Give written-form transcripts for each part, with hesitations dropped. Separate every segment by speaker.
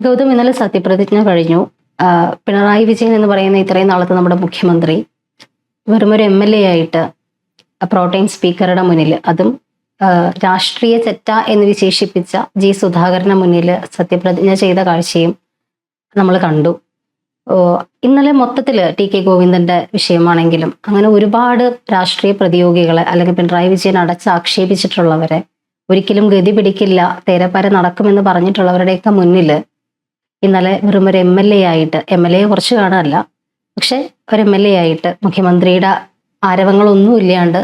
Speaker 1: ഗൗതം, ഇന്നലെ സത്യപ്രതിജ്ഞ കഴിഞ്ഞു. പിണറായി വിജയൻ എന്ന് പറയുന്ന ഇത്രയും നാളത്തെ നമ്മുടെ മുഖ്യമന്ത്രി വെറുമൊരു MLA ആയിട്ട് പ്രോട്ടൈം സ്പീക്കറുടെ മുന്നിൽ, അതും രാഷ്ട്രീയ ചെറ്റ എന്ന് വിശേഷിപ്പിച്ച സുധാകരന് മുന്നിൽ സത്യപ്രതിജ്ഞ ചെയ്ത കാഴ്ചയും നമ്മൾ കണ്ടു. ഇന്നലെ മൊത്തത്തിൽ TK ഗോവിന്ദന്റെ വിഷയമാണെങ്കിലും അങ്ങനെ ഒരുപാട് രാഷ്ട്രീയ പ്രതിയോഗികളെ അല്ലെങ്കിൽ പിണറായി വിജയൻ അടച്ചാക്ഷേപിച്ചിട്ടുള്ളവരെ, ഒരിക്കലും ഗതി പിടിക്കില്ല, തേരപ്പാര നടക്കുമെന്ന് പറഞ്ഞിട്ടുള്ളവരുടെയൊക്കെ മുന്നിൽ ഇന്നലെ വെറും ഒരു MLA ആയിട്ട്, MLA കുറച്ച് കാണാനല്ല, പക്ഷെ ഒരു MLA ആയിട്ട് മുഖ്യമന്ത്രിയുടെ ആരവങ്ങളൊന്നും ഇല്ലാണ്ട്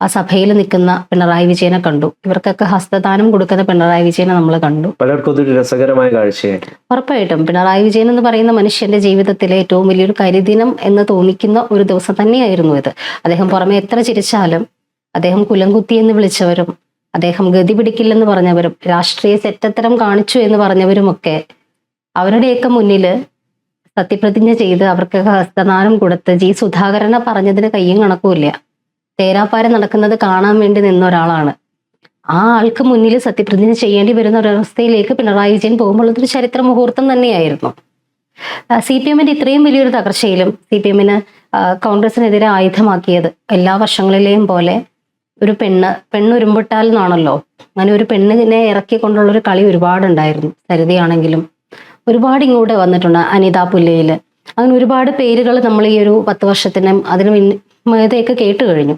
Speaker 1: ആ സഭയിൽ നിൽക്കുന്ന പിണറായി വിജയനെ കണ്ടു. ഇവർക്കൊക്കെ ഹസ്തദാനം കൊടുക്കുന്ന പിണറായി വിജയനെ നമ്മൾ കണ്ടു.
Speaker 2: പലർക്കും അതൊരു രസകരമായ കാഴ്ചയായിരുന്നു.
Speaker 1: ഉറപ്പായിട്ടും പിണറായി വിജയൻ എന്ന് പറയുന്ന മനുഷ്യന്റെ ജീവിതത്തിലെ ഏറ്റവും വലിയൊരു കരിദിനം എന്ന് തോന്നിക്കുന്ന ഒരു ദിവസം തന്നെയായിരുന്നു ഇത്. അദ്ദേഹം പുറമെ എത്ര ചിരിച്ചാലും, അദ്ദേഹം കുലംകുത്തി എന്ന് വിളിച്ചവരും, അദ്ദേഹം ഗതി പിടിക്കില്ലെന്ന് പറഞ്ഞവരും, രാഷ്ട്രീയ ചെറ്റത്തരം കാണിച്ചു എന്ന് പറഞ്ഞവരുമൊക്കെ അവരുടെയൊക്കെ മുന്നിൽ സത്യപ്രതിജ്ഞ ചെയ്ത് അവർക്കൊക്കെ ഹസ്തദാനം കൊടുത്ത് സുധാകരനെ പറഞ്ഞതിന് കയ്യും കണക്കുമില്ല. തേരാപ്പാര നടക്കുന്നത് കാണാൻ വേണ്ടി നിന്ന ഒരാളാണ്. ആ ആൾക്ക് മുന്നിൽ സത്യപ്രതിജ്ഞ ചെയ്യേണ്ടി വരുന്ന ഒരവസ്ഥയിലേക്ക് പിണറായി വിജയൻ പോകുമ്പോൾ അതൊരു ചരിത്ര മുഹൂർത്തം തന്നെയായിരുന്നു. CPM-ന്റെ ഇത്രയും വലിയൊരു തകർച്ചയിലും CPM-ന് കോൺഗ്രസിനെതിരെ ആയുധമാക്കിയത് എല്ലാ വർഷങ്ങളിലെയും പോലെ ഒരു പെണ്ണുരുമ്പിട്ടാൽ എന്നാണല്ലോ. അങ്ങനെ ഒരു പെണ്ണിനെ ഇറക്കിക്കൊണ്ടുള്ളൊരു കളി ഒരുപാടുണ്ടായിരുന്നു. സരിതയാണെങ്കിലും ഒരുപാട് ഇങ്ങോട്ട് വന്നിട്ടുണ്ട്, അനിത പുല്ലയിൽ, അങ്ങനെ ഒരുപാട് പേരുകൾ നമ്മൾ ഈ ഒരു 10 വർഷത്തിനും അതിന് മുന്നേക്ക് കേട്ട് കഴിഞ്ഞു.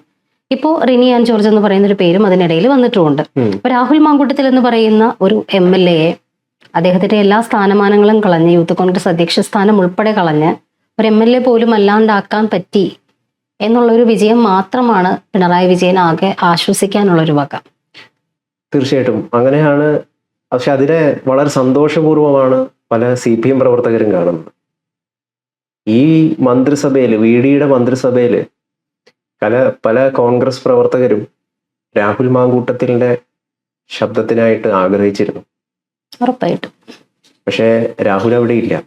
Speaker 1: ഇപ്പോൾ റിനി ആൻ ജോർജ് എന്ന് പറയുന്ന ഒരു പേരും അതിനിടയിൽ വന്നിട്ടുമുണ്ട്. ഇപ്പൊ രാഹുൽ മാങ്കൂട്ടത്തിൽ എന്ന് പറയുന്ന ഒരു MLA, അദ്ദേഹത്തിന്റെ എല്ലാ സ്ഥാനമാനങ്ങളും കളഞ്ഞ്, യൂത്ത് കോൺഗ്രസ് അധ്യക്ഷ സ്ഥാനം ഉൾപ്പെടെ കളഞ്ഞ് ഒരു MLA പോലും അല്ലാണ്ടാക്കാൻ പറ്റി എന്നുള്ളൊരു വിജയം മാത്രമാണ് പിണറായി വിജയൻ ആകെ ആശ്വസിക്കാനുള്ളൊരു വക.
Speaker 2: തീർച്ചയായിട്ടും അങ്ങനെയാണ്. പക്ഷെ അതിനെ വളരെ സന്തോഷപൂർവമാണ് പല CPM പ്രവർത്തകരും കാണുന്നത്. ഈ മന്ത്രിസഭയിൽ, VDയുടെ മന്ത്രിസഭയിൽ പല കോൺഗ്രസ് പ്രവർത്തകരും രാഹുൽ മാങ്കൂട്ടത്തിലിന്റെ ശബ്ദത്തിനായിട്ട് ആഗ്രഹിച്ചിരുന്നു.
Speaker 1: ഉറപ്പായിട്ടും.
Speaker 2: പക്ഷെ രാഹുൽ അവിടെ ഇല്ല.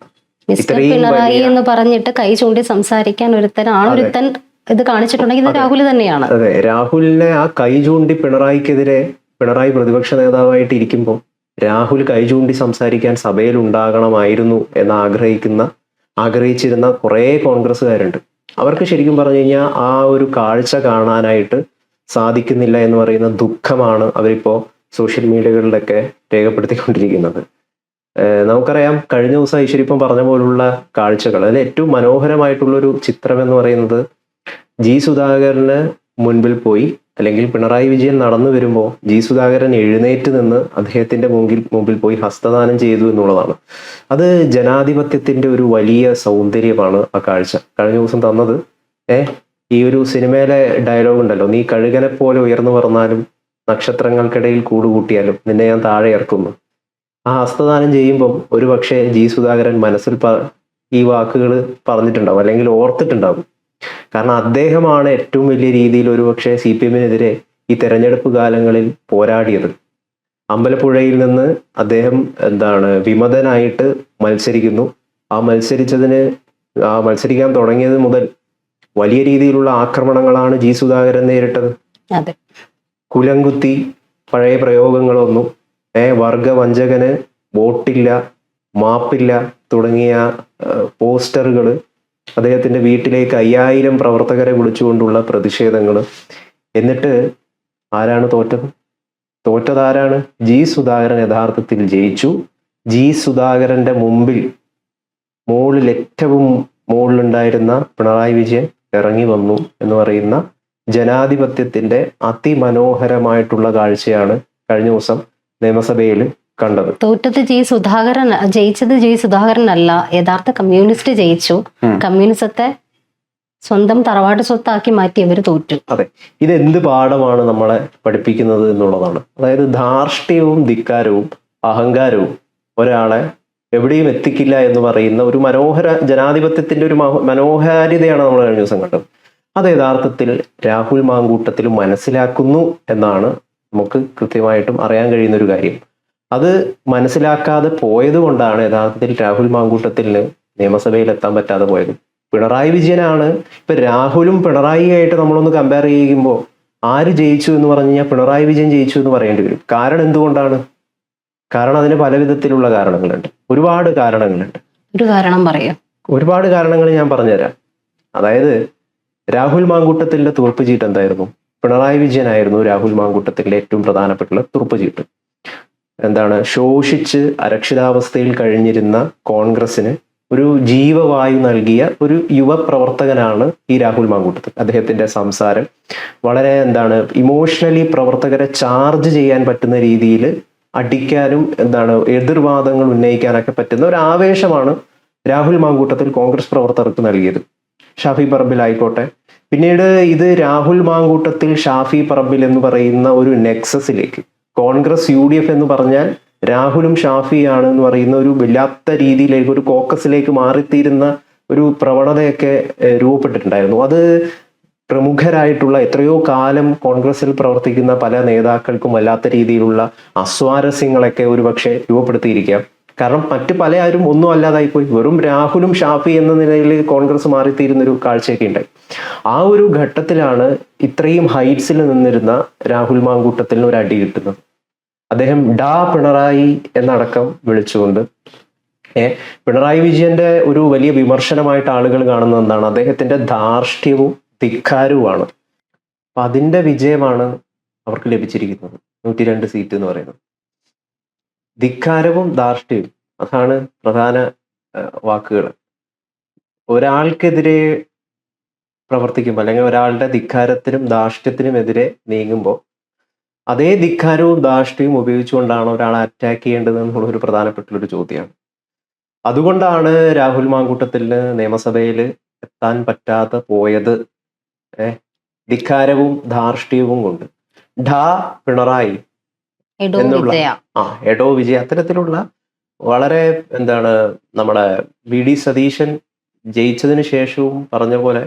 Speaker 1: മിസ്റ്റർ പിണറായി എന്ന് പറഞ്ഞിട്ട് കൈ ചൂണ്ടി സംസാരിക്കാൻ ഒരുത്തൻ ഇത് കാണിച്ചിട്ടുണ്ടെങ്കിൽ ഇത് രാഹുൽ തന്നെയാണ്.
Speaker 2: അതെ, രാഹുലിനെ ആ കൈ ചൂണ്ടി പിണറായിക്കെതിരെ, പിണറായി പ്രതിപക്ഷ നേതാവായിട്ട് ഇരിക്കുമ്പോൾ രാഹുൽ കൈ ചൂണ്ടി സംസാരിക്കാൻ സഭയിൽ ഉണ്ടാകണമായിരുന്നു എന്ന് ആഗ്രഹിച്ചിരുന്ന കുറേ കോൺഗ്രസ്സുകാരുണ്ട്. അവർക്ക് ശരിക്കും പറഞ്ഞു കഴിഞ്ഞാൽ ആ ഒരു കാഴ്ച കാണാനായിട്ട് സാധിക്കുന്നില്ല എന്ന് പറയുന്ന ദുഃഖമാണ് അവരിപ്പോ സോഷ്യൽ മീഡിയകളിലൊക്കെ രേഖപ്പെടുത്തിക്കൊണ്ടിരിക്കുന്നത്. നമുക്കറിയാം, കഴിഞ്ഞ ദിവസം ഐശ്വര്യപ്പം പറഞ്ഞ പോലുള്ള കാഴ്ചകൾ, അതിൽ ഏറ്റവും മനോഹരമായിട്ടുള്ളൊരു ചിത്രം എന്ന് പറയുന്നത് സുധാകരന് മുൻപിൽ പോയി, അല്ലെങ്കിൽ പിണറായി വിജയൻ നടന്നു വരുമ്പോൾ സുധാകരൻ എഴുന്നേറ്റ് നിന്ന് അദ്ദേഹത്തിന്റെ മുമ്പിൽ പോയി ഹസ്തദാനം ചെയ്തു എന്നുള്ളതാണ്. അത് ജനാധിപത്യത്തിന്റെ ഒരു വലിയ സൗന്ദര്യമാണ് ആ കാഴ്ച. കഴിഞ്ഞ ദിവസം തന്നത് ഈ ഒരു സിനിമയിലെ ഡയലോഗ് ഉണ്ടല്ലോ, നീ കഴുകനെ പോലെ ഉയർന്നു പറഞ്ഞാലും നക്ഷത്രങ്ങൾക്കിടയിൽ കൂടുകൂട്ടിയാലും നിന്നെ ഞാൻ താഴെ ഇറക്കുന്നു. ആ ഹസ്തദാനം ചെയ്യുമ്പം ഒരു പക്ഷേ സുധാകരൻ മനസ്സിൽ ഈ വാക്കുകൾ പറഞ്ഞിട്ടുണ്ടാവും, അല്ലെങ്കിൽ ഓർത്തിട്ടുണ്ടാവും. കാരണം അദ്ദേഹമാണ് ഏറ്റവും വലിയ രീതിയിൽ ഒരുപക്ഷെ CPM-നെതിരെ ഈ തെരഞ്ഞെടുപ്പ് കാലങ്ങളിൽ പോരാടിയത്. അമ്പലപ്പുഴയിൽ നിന്ന് അദ്ദേഹം വിമതനായിട്ട് മത്സരിക്കുന്നു. മത്സരിക്കാൻ തുടങ്ങിയത് മുതൽ വലിയ രീതിയിലുള്ള ആക്രമണങ്ങളാണ് സുധാകരൻ നേരിട്ടത്. കുലംകുത്തി, പഴയ പ്രയോഗങ്ങളൊന്നും, വർഗവഞ്ചകന് വോട്ടില്ല, മാപ്പില്ല തുടങ്ങിയ പോസ്റ്ററുകൾ, അദ്ദേഹത്തിന്റെ വീട്ടിലേക്ക് 5000 പ്രവർത്തകരെ വിളിച്ചുകൊണ്ടുള്ള പ്രതിഷേധങ്ങൾ. എന്നിട്ട് ആരാണ് തോറ്റത് ആരാണ്? സുധാകരൻ യഥാർത്ഥത്തിൽ ജയിച്ചു. സുധാകരന്റെ മുകളിൽ ഏറ്റവും മുകളിലുണ്ടായിരുന്ന പിണറായി വിജയൻ ഇറങ്ങി വന്നു എന്ന് പറയുന്ന ജനാധിപത്യത്തിന്റെ അതിമനോഹരമായിട്ടുള്ള കാഴ്ചയാണ് കഴിഞ്ഞ ദിവസം നിയമസഭയിൽ കണ്ടത്.
Speaker 1: തോറ്റത് സുധാകരൻ, ജയിച്ചത് സുധാകരനല്ല, യഥാർത്ഥ കമ്മ്യൂണിസ്റ്റ് ജയിച്ചു. കമ്മ്യൂണിസത്തെ സ്വന്തം തറവാട് സ്വത്താക്കി മാറ്റിയവർ തോറ്റു.
Speaker 2: അതെ, ഇതെന്ത് പാഠമാണ് നമ്മളെ പഠിപ്പിക്കുന്നത് എന്നുള്ളതാണ്. അതായത് ധാർഷ്ട്യവും ധിക്കാരവും അഹങ്കാരവും ഒരാളെ എവിടെയും എത്തിക്കില്ല എന്ന് പറയുന്ന ഒരു ജനാധിപത്യത്തിന്റെ ഒരു മനോഹാരിതയാണ് നമ്മൾ കഴിഞ്ഞ ദിവസം കണ്ടത്. അത് യഥാർത്ഥത്തിൽ രാഹുൽ മാങ്കൂട്ടത്തിൽ മനസ്സിലാക്കുന്നു എന്നാണ് നമുക്ക് കൃത്യമായിട്ടും അറിയാൻ കഴിയുന്ന ഒരു കാര്യം. അത് മനസ്സിലാക്കാതെ പോയത് കൊണ്ടാണ് യഥാർത്ഥത്തിൽ രാഹുൽ മാങ്കൂട്ടത്തിന് നിയമസഭയിൽ എത്താൻ പറ്റാതെ പോയത്. പിണറായി വിജയനാണ്. ഇപ്പൊ രാഹുലും പിണറായിയായിട്ട് നമ്മളൊന്ന് കമ്പയർ ചെയ്യുമ്പോൾ ആര് ജയിച്ചു എന്ന് പറഞ്ഞു കഴിഞ്ഞാൽ പിണറായി വിജയൻ ജയിച്ചു എന്ന് പറയേണ്ടി വരും. കാരണം എന്തുകൊണ്ടാണ്? കാരണം അതിന് പല വിധത്തിലുള്ള കാരണങ്ങളുണ്ട്, ഒരുപാട് കാരണങ്ങളുണ്ട്.
Speaker 1: ഒരു കാരണം പറയാം.
Speaker 2: ഒരുപാട് കാരണങ്ങൾ ഞാൻ പറഞ്ഞുതരാം. അതായത് രാഹുൽ മാങ്കൂട്ടത്തിന്റെ തുറുപ്പ് ചീട്ട് എന്തായിരുന്നു? പിണറായി വിജയനായിരുന്നു രാഹുൽ മാങ്കൂട്ടത്തിന്റെ ഏറ്റവും പ്രധാനപ്പെട്ടുള്ള തുറുപ്പ് ചീട്ട്. ശോഷിച്ച് അരക്ഷിതാവസ്ഥയിൽ കഴിഞ്ഞിരുന്ന കോൺഗ്രസിന് ഒരു ജീവവായു നൽകിയ ഒരു യുവ പ്രവർത്തകനാണ് ഈ രാഹുൽ മാങ്കൂട്ടത്തിൽ. അദ്ദേഹത്തിന്റെ സംസാരം വളരെ ഇമോഷണലി പ്രവർത്തകരെ ചാർജ് ചെയ്യാൻ പറ്റുന്ന രീതിയിൽ അടിക്കാനും എതിർവാദങ്ങൾ ഉന്നയിക്കാനൊക്കെ പറ്റുന്ന ഒരു ആവേശമാണ് രാഹുൽ മാങ്കൂട്ടത്തിൽ കോൺഗ്രസ് പ്രവർത്തകർക്ക് നൽകിയത്. ഷാഫി പറമ്പിൽ ആയിക്കോട്ടെ, പിന്നീട് ഇത് രാഹുൽ മാങ്കൂട്ടത്തിൽ ഷാഫി പറമ്പിൽ എന്ന് പറയുന്ന ഒരു നെക്സസിലേക്ക്, കോൺഗ്രസ് UDF എന്ന് പറഞ്ഞാൽ രാഹുലും ഷാഫിയാണ് എന്ന് പറയുന്ന ഒരു വല്ലാത്ത രീതിയിലേക്ക്, ഒരു കോക്കസിലേക്ക് മാറിത്തീരുന്ന ഒരു പ്രവണതയൊക്കെ രൂപപ്പെട്ടിട്ടുണ്ടായിരുന്നു. അത് പ്രമുഖരായിട്ടുള്ള എത്രയോ കാലം കോൺഗ്രസിൽ പ്രവർത്തിക്കുന്ന പല നേതാക്കൾക്കും വല്ലാത്ത രീതിയിലുള്ള അസ്വാരസ്യങ്ങളൊക്കെ ഒരുപക്ഷെ രൂപപ്പെടുത്തിയിരിക്കാം. കാരണം മറ്റു പല ആരും ഒന്നും അല്ലാതായിപ്പോയി, വെറും രാഹുലും ഷാഫി എന്ന നിലയിൽ കോൺഗ്രസ് മാറിത്തീരുന്നൊരു കാഴ്ചയൊക്കെ ഉണ്ടായി. ആ ഒരു ഘട്ടത്തിലാണ് ഇത്രയും ഹൈറ്റ്സിൽ നിന്നിരുന്ന രാഹുൽ മാങ്കൂട്ടത്തിന് ഒരു അടി കിട്ടുന്നത്. അദ്ദേഹം ഡാ പിണറായി എന്നടക്കം വിളിച്ചുകൊണ്ട് പിണറായി വിജയന്റെ ഒരു വലിയ വിമർശനമായിട്ട് ആളുകൾ കാണുന്നത് എന്താണ്? അദ്ദേഹത്തിന്റെ ധാർഷ്ട്യവും ധിക്കാരവുമാണ്. അപ്പൊ അതിന്റെ വിജയമാണ് അവർക്ക് ലഭിച്ചിരിക്കുന്നത്, 102 സീറ്റ് എന്ന് പറയുന്നത്. ധിക്കാരവും ധാർഷ്ട്യവും, അതാണ് പ്രധാന വാക്കുകൾ. ഒരാൾക്കെതിരെ പ്രവർത്തിക്കുമ്പോൾ അല്ലെങ്കിൽ ഒരാളുടെ ധിക്കാരത്തിനും ധാർഷ്ട്യത്തിനും എതിരെ നീങ്ങുമ്പോൾ അതേ ധിക്കാരവും ധാർഷ്ട്യവും ഉപയോഗിച്ചുകൊണ്ടാണ് ഒരാളെ അറ്റാക്ക് ചെയ്യേണ്ടത് എന്നുള്ള ഒരു പ്രധാനപ്പെട്ടൊരു ചോദ്യമാണ്. അതുകൊണ്ടാണ് രാഹുൽ മാങ്കൂട്ടത്തിന് നിയമസഭയിൽ എത്താൻ പറ്റാതെ പോയത്. ധിക്കാരവും ധാർഷ്ട്യവും കൊണ്ട്. ഡാ പിണറായി എന്നുള്ള എഡോ വിജയ, അത്തരത്തിലുള്ള വളരെ നമ്മുടെ VD സതീശൻ ജയിച്ചതിന് ശേഷവും പറഞ്ഞ പോലെ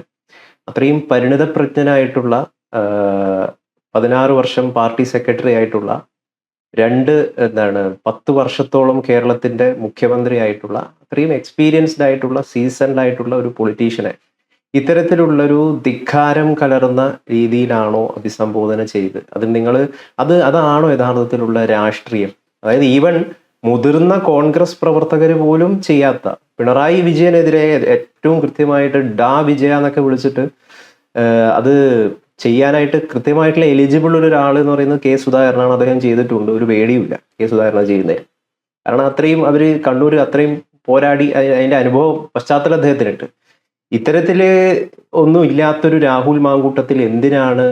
Speaker 2: അത്രയും പരിണിതപ്രജ്ഞനായിട്ടുള്ള 16 വർഷം പാർട്ടി സെക്രട്ടറി ആയിട്ടുള്ള 10 വർഷത്തോളം കേരളത്തിന്റെ മുഖ്യമന്ത്രി ആയിട്ടുള്ള അത്രയും എക്സ്പീരിയൻസ്ഡ് ആയിട്ടുള്ള സീസൺഡ് ആയിട്ടുള്ള ഒരു പൊളിറ്റീഷ്യനെ ഇത്തരത്തിലുള്ളൊരു ധിക്കാരം കലർന്ന രീതിയിലാണോ അഭിസംബോധന ചെയ്ത്? അതാണോ യഥാർത്ഥത്തിലുള്ള രാഷ്ട്രീയം? അതായത് ഈവൻ മുതിർന്ന കോൺഗ്രസ് പ്രവർത്തകർ പോലും ചെയ്യാത്ത പിണറായി വിജയനെതിരെ ഏറ്റവും കൃത്യമായിട്ട് ഡാ വിജയ എന്നൊക്കെ വിളിച്ചിട്ട് അത് ചെയ്യാനായിട്ട് കൃത്യമായിട്ടുള്ള എലിജിബിൾ ഒരാൾ എന്ന് പറയുന്നത് കെ സുധാകരനാണ്. അദ്ദേഹം ചെയ്തിട്ടുണ്ട്, ഒരു പേടിയുമില്ല കെ സുധാകരൻ ചെയ്യുന്നതിന്. കാരണം അത്രയും കണ്ണൂർ അത്രയും പോരാടി അതിന്റെ അനുഭവം പശ്ചാത്തലം അദ്ദേഹത്തിനുണ്ട്. ഇത്തരത്തില് ഒന്നും ഇല്ലാത്തൊരു രാഹുൽ മാങ്കൂട്ടത്തിൽ എന്തിനാണ്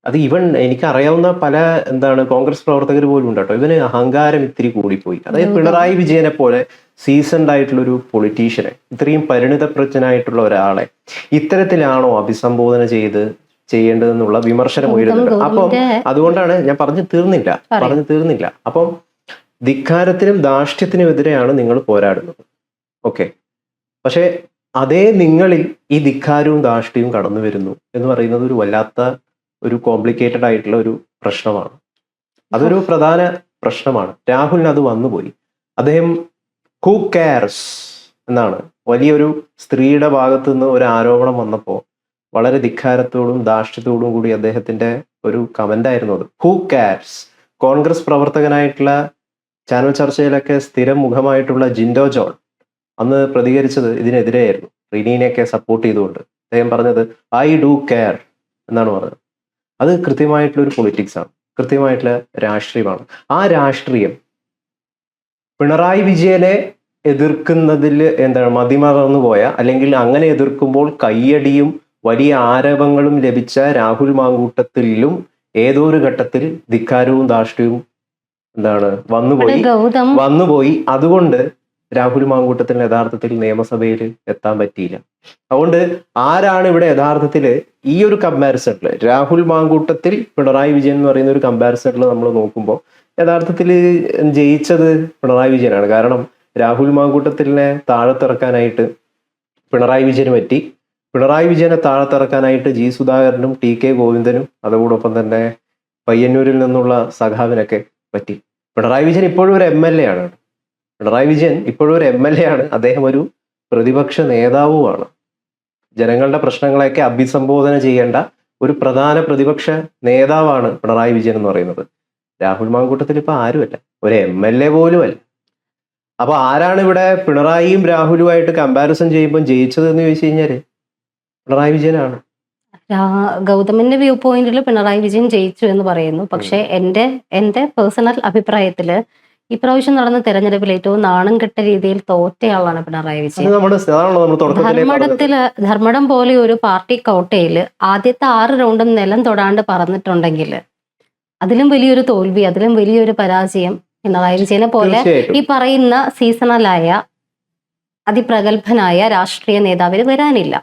Speaker 2: അത്? ഇവൻ എനിക്കറിയാവുന്ന പല കോൺഗ്രസ് പ്രവർത്തകർ പോലും ഉണ്ട് കേട്ടോ, ഇവന് അഹങ്കാരം ഇത്തിരി കൂടിപ്പോയി. അതായത് പിണറായി വിജയനെ പോലെ സീസൺഡ് ആയിട്ടുള്ള ഒരു പൊളിറ്റീഷ്യനെ, ഇത്രയും പരിണിതപ്രജ്ഞനായിട്ടുള്ള ഒരാളെ ഇത്തരത്തിലാണോ അഭിസംബോധന ചെയ്യേണ്ടതെന്നുള്ള വിമർശനം ഉയരുന്നുണ്ട്. അപ്പം അതുകൊണ്ടാണ് ഞാൻ പറഞ്ഞു തീർന്നില്ല. അപ്പം ധിക്കാരത്തിനും ധാർഷ്ട്യത്തിനും എതിരെയാണ് നിങ്ങൾ പോരാടുന്നത്. ഓക്കെ, പക്ഷെ അതേ നിങ്ങളിൽ ഈ ധിക്കാരവും ധാർഷ്ട്യവും കടന്നു വരുന്നു എന്ന് പറയുന്നത് ഒരു വല്ലാത്ത ഒരു കോംപ്ലിക്കേറ്റഡ് ആയിട്ടുള്ള ഒരു പ്രശ്നമാണ്. അതൊരു പ്രധാന പ്രശ്നമാണ്. രാഹുലിന് അത് വന്നുപോയി. അദ്ദേഹം ഹൂ കെയർസ് എന്നാണ് വലിയൊരു സ്ത്രീയുടെ ഭാഗത്തു നിന്ന് ഒരു ആരോപണം വന്നപ്പോൾ വളരെ ധിക്കാരത്തോടും ധാർഷ്ട്യത്തോടും കൂടി അദ്ദേഹത്തിന്റെ ഒരു കമന്റ് ആയിരുന്നു അത്. Who cares. കോൺഗ്രസ് പ്രവർത്തകനായിട്ടുള്ള ചാനൽ ചർച്ചയിലൊക്കെ സ്ഥിരം മുഖമായിട്ടുള്ള ജിൻഡോ ജോൺ അന്ന് പ്രതികരിച്ചത് ഇതിനെതിരെയായിരുന്നു, റിനീനെയൊക്കെ സപ്പോർട്ട് ചെയ്തുകൊണ്ട്. അദ്ദേഹം പറഞ്ഞത് ഐ ഡു കെയർ എന്നാണ് പറഞ്ഞത്. അത് കൃത്യമായിട്ടുള്ള ഒരു പൊളിറ്റിക്സ് ആണ്, കൃത്യമായിട്ടുള്ള രാഷ്ട്രീയമാണ്. ആ രാഷ്ട്രീയം പിണറായി വിജയനെ എതിർക്കുന്നതിൽ മതിമറന്നു പോയ, അല്ലെങ്കിൽ അങ്ങനെ എതിർക്കുമ്പോൾ കയ്യടിയും വലിയ ആരവങ്ങളും ലഭിച്ച രാഹുൽ മാങ്കൂട്ടത്തിലും ഏതോ ഒരു ഘട്ടത്തിൽ ധിക്കാരവും ധാർഷ്ട്യവും വന്നുപോയി. അതുകൊണ്ട് രാഹുൽ മാങ്കൂട്ടത്തിന് യഥാർത്ഥത്തിൽ നിയമസഭയിൽ എത്താൻ പറ്റിയില്ല. അതുകൊണ്ട് ആരാണ് ഇവിടെ യഥാർത്ഥത്തിൽ ഈ ഒരു കമ്പാരിസണില് രാഹുൽ മാങ്കൂട്ടത്തിൽ പിണറായി വിജയൻ എന്ന് പറയുന്ന ഒരു കമ്പാരിസണിൽ നമ്മൾ നോക്കുമ്പോൾ യഥാർത്ഥത്തിൽ ജയിച്ചത് പിണറായി വിജയനാണ്. കാരണം രാഹുൽ മാങ്കൂട്ടത്തിനെ താഴത്തിറക്കാനായിട്ട് പിണറായി വിജയന് പറ്റി. പിണറായി വിജയനെ താഴത്തിറക്കാനായിട്ട് ജി സുധാകരനും TK ഗോവിന്ദനും അതോടൊപ്പം തന്നെ പയ്യന്നൂരിൽ നിന്നുള്ള സഖാവിനൊക്കെ പറ്റി. പിണറായി വിജയൻ ഇപ്പോഴും ഒരു MLA ആണ്. അദ്ദേഹം ഒരു പ്രതിപക്ഷ നേതാവുമാണ്. ജനങ്ങളുടെ പ്രശ്നങ്ങളെയൊക്കെ അഭിസംബോധന ചെയ്യേണ്ട ഒരു പ്രധാന പ്രതിപക്ഷ നേതാവാണ് പിണറായി വിജയൻ എന്ന് പറയുന്നത്. രാഹുൽ മാങ്കൂട്ടത്തിൽ ഇപ്പൊ ആരുമല്ല, ഒരു MLA പോലും അല്ല. അപ്പൊ ആരാണ് ഇവിടെ പിണറായിയും രാഹുലുമായിട്ട് കമ്പാരിസൺ ചെയ്യുമ്പോൾ ജയിച്ചത് എന്ന് ചോദിച്ചു കഴിഞ്ഞാല് പിണറായി വിജയനാണ്.
Speaker 1: ഗൗതമിന്റെ വ്യൂ പോയിന്റിൽ പിണറായി വിജയൻ ജയിച്ചു എന്ന് പറയുന്നു. പക്ഷെ എന്റെ പേഴ്സണൽ അഭിപ്രായത്തില് ഇപ്രാവശ്യം നടന്ന തെരഞ്ഞെടുപ്പിൽ ഏറ്റവും നാണം കെട്ട രീതിയിൽ തോറ്റയാളാണ് പിണറായി
Speaker 2: അത്
Speaker 1: വിജയൻ.
Speaker 2: അതാണല്ലോ നമ്മൾ തുടക്കത്തിലേ പറഞ്ഞത്.
Speaker 1: ധർമ്മടം പോലെ ഒരു പാർട്ടി കോട്ടയില് ആദ്യത്തെ 6 റൗണ്ടും നിലം തൊടാണ്ട് പറന്നിട്ടുണ്ടെങ്കിൽ അതിലും വലിയൊരു തോൽവി, അതിലും വലിയൊരു പരാജയം പിണറായി വിജയനെ പോലെ
Speaker 2: തീർച്ചയായിട്ടും
Speaker 1: ഈ പറയുന്ന സീസണലായ അതിപ്രഗത്ഭനായ രാഷ്ട്രീയ നേതാവിന് വരാനില്ല.